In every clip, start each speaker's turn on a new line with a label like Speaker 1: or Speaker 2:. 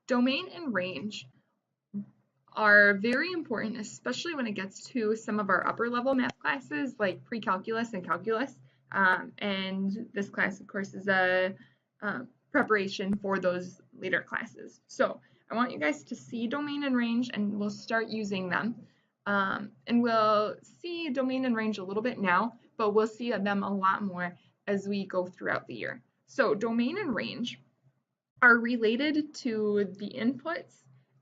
Speaker 1: Domain and range are very important, especially when it gets to some of our upper level math classes like pre-calculus and calculus. And this class, of course, is a preparation for those later classes. So I want you guys to see domain and range, and we'll start using them. And we'll see domain and range a little bit now, but we'll see them a lot more as we go throughout the year. So domain and range are related to the inputs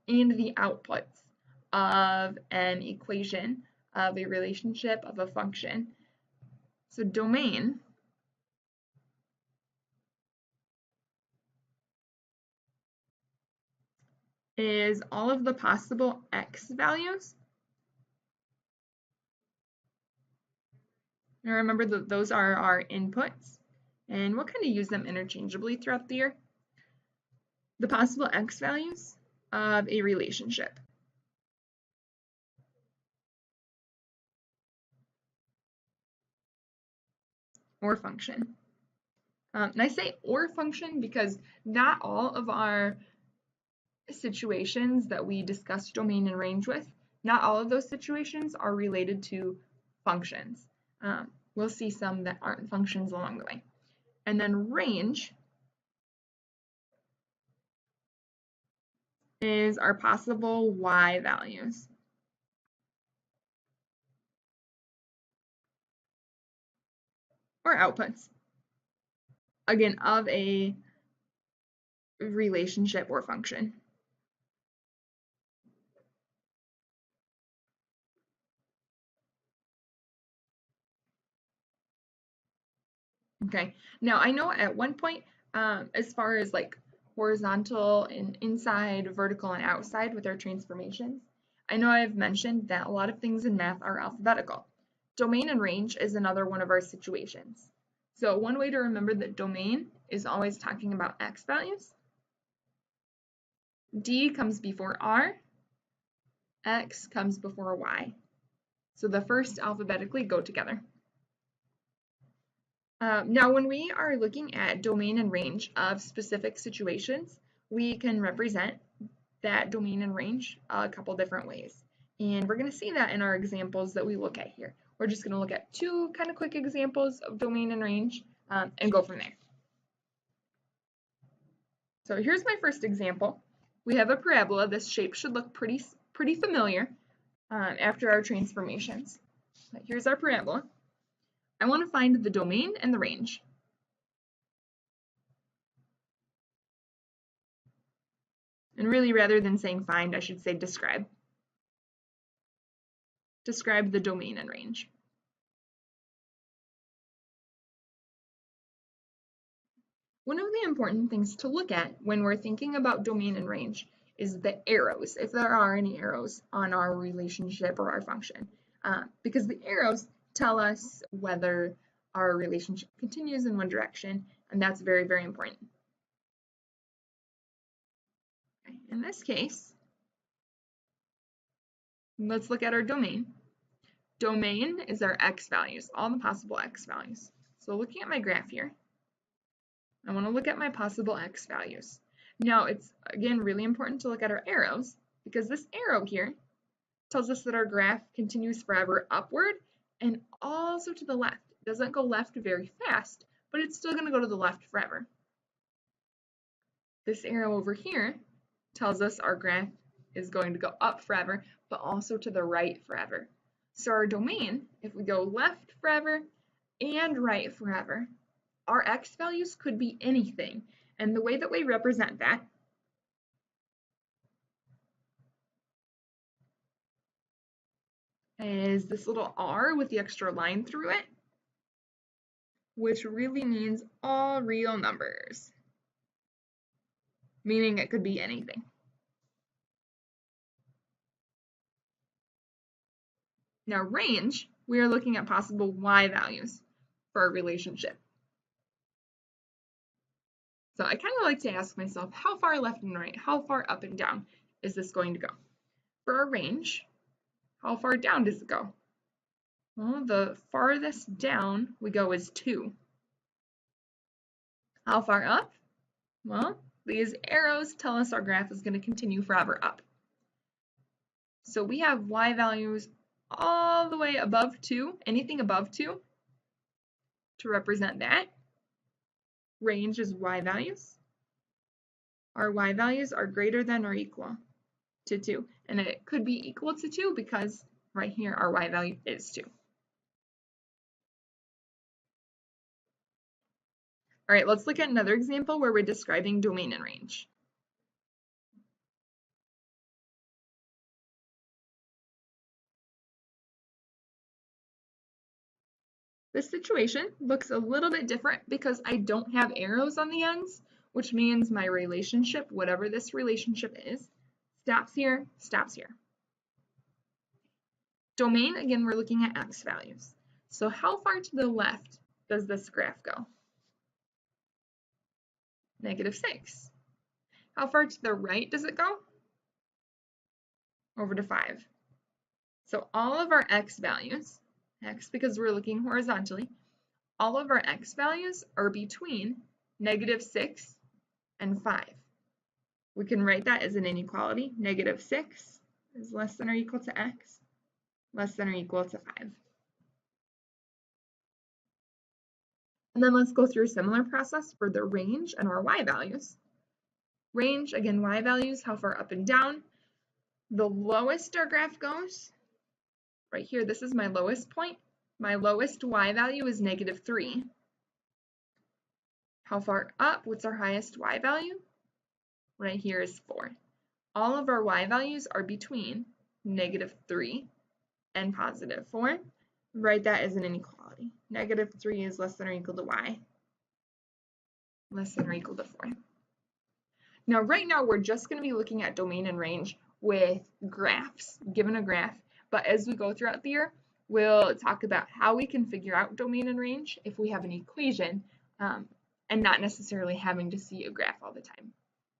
Speaker 1: and the outputs of an equation, of a relationship, of a function. So domain is all of the possible x values. Now remember that those are our inputs, and we'll kind of use them interchangeably throughout the year. The possible x values of a relationship. Or function. And I say or function because not all of our situations that we discuss domain and range with, not all of those situations are related to functions. We'll see some that aren't functions along the way. And then range is our possible y values. Or outputs. Again, of a relationship or function. Okay, now I know at one point, as far as like horizontal and inside, vertical and outside with our transformations, I know I've mentioned that a lot of things in math are alphabetical. Domain and range is another one of our situations. So one way to remember that domain is always talking about x values. D comes before R, X comes before Y. So the first alphabetically go together. Now, when we are looking at domain and range of specific situations, we can represent that domain and range a couple different ways. And we're going to see that in our examples that we look at here. We're just going to look at two kind of quick examples of domain and range and go from there. So here's my first example. We have a parabola. This shape should look pretty familiar after our transformations. Here's our parabola. I want to find the domain and the range. And really, rather than saying find, I should say describe. Describe the domain and range. One of the important things to look at when we're thinking about domain and range is the arrows, if there are any arrows on our relationship or our function, because the arrows tell us whether our relationship continues in one direction, and that's very, very important. Okay, in this case, let's look at our domain. Domain is our x values, all the possible x values. So looking at my graph here, I want to look at my possible x values. Now, it's, again, really important to look at our arrows, because this arrow here tells us that our graph continues forever upward and also to the left. It doesn't go left very fast, but it's still going to go to the left forever. This arrow over here tells us our graph is going to go up forever, but also to the right forever. So our domain, if we go left forever and right forever, our x values could be anything. And the way that we represent that is this little r with the extra line through it, which really means all real numbers, meaning it could be anything. Now, range, we are looking at possible y values for a relationship. So I kind of like to ask myself, how far left and right, how far up and down is this going to go? For a range, how far down does it go? Well, the farthest down we go is 2. How far up? Well, These arrows tell us our graph is going to continue forever up. So we have y values all the way above 2, anything above 2 to represent that. Range is y values. Our y values are greater than or equal to 2. And it could be equal to 2 because right here our y value is 2. All right, let's look at another example where we're describing domain and range. This situation looks a little bit different because I don't have arrows on the ends, which means my relationship, whatever this relationship is, stops here, stops here. Domain, again, we're looking at x values. So how far to the left does this graph go? -6. How far to the right does it go? Over to 5. So all of our x values, x because we're looking horizontally, all of our x values are between -6 and 5. We can write that as an inequality. -6 is less than or equal to x, less than or equal to 5. And then let's go through a similar process for the range and our y values. Range, again, y values, how far up and down. The lowest our graph goes, right here, this is my lowest point. My lowest y value is -3. How far up? What's our highest y value? Right here is 4. All of our y values are between -3 and +4. Write that as an inequality. -3 is less than or equal to y, less than or equal to 4. Now, right now, we're just going to be looking at domain and range with graphs, given a graph. But as we go throughout the year, we'll talk about how we can figure out domain and range if we have an equation and not necessarily having to see a graph all the time.